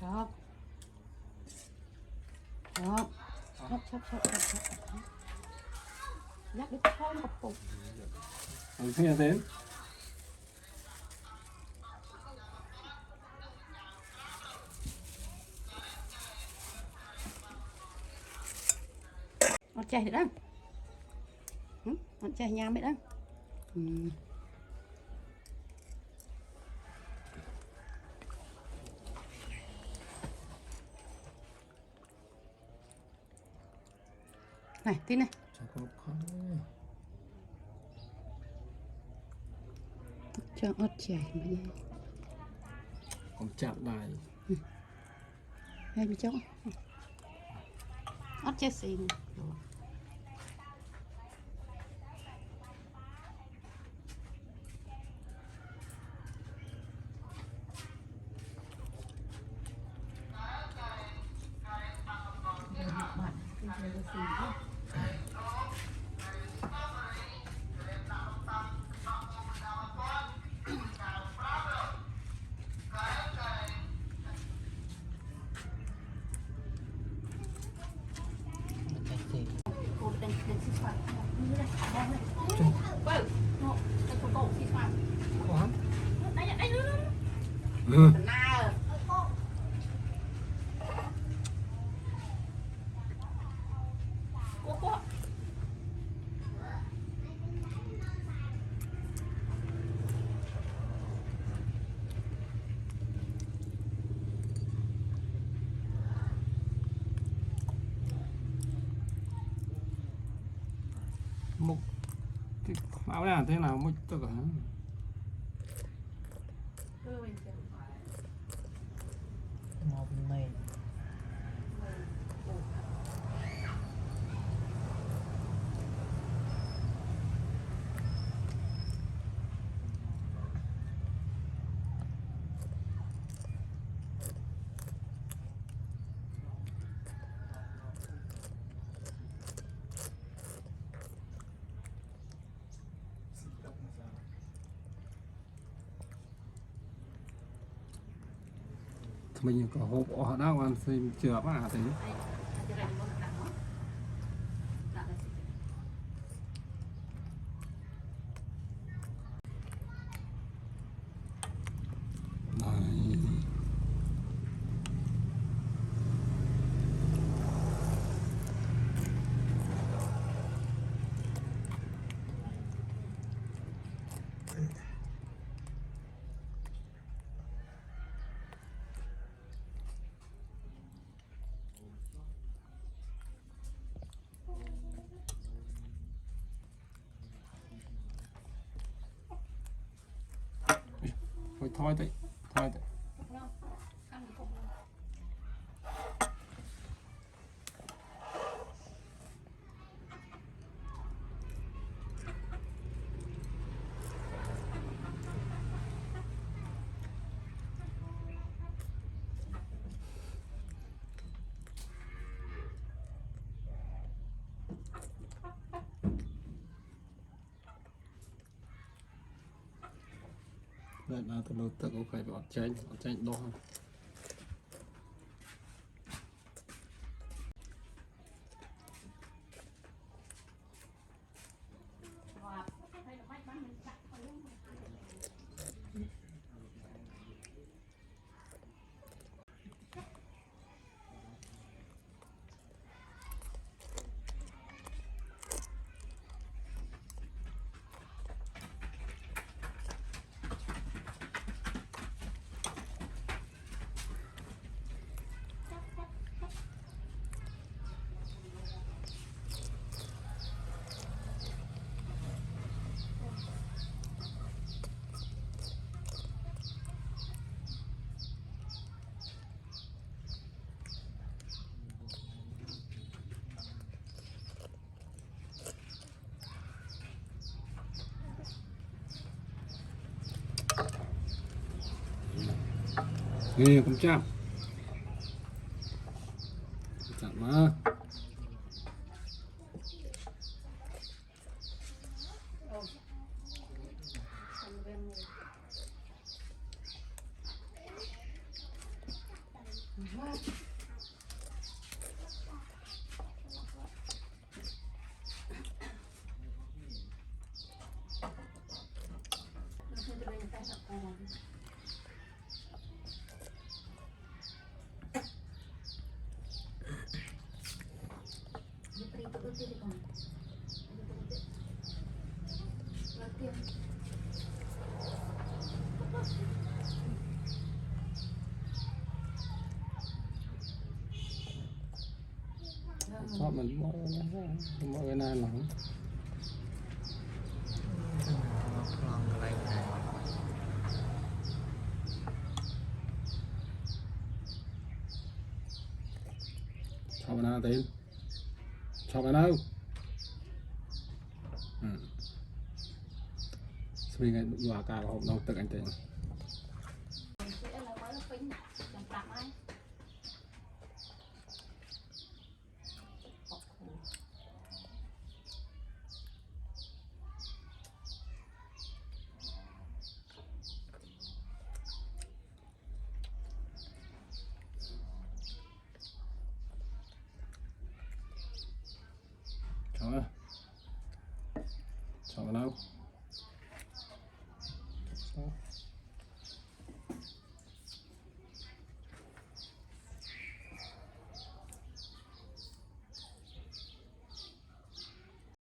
chop chop chop chop chop chop dắt đi thôi một cục nghe đến nó chảy đấy đó nó chảy nhám đấy đó này tin này cho ớt chảy mà đi còn chạm đài hay bị chóc ớt chảy xìn một cái áo này thế nào mới tất cả một này mình có hộp ở đó ăn xem chưa mà thấy thôi thôi đây là tôi tự có phải bỏ tranh đo nghe cũng chạm mà อบมันมองนะมองนานหลัง ลองอะไรได้ ชอบนะตีนชอบนะสวิงกันอยู่อากาศของน้องตึกอันเต็ง Chị em là mới nó phính chẳng tạm ai. Chào nào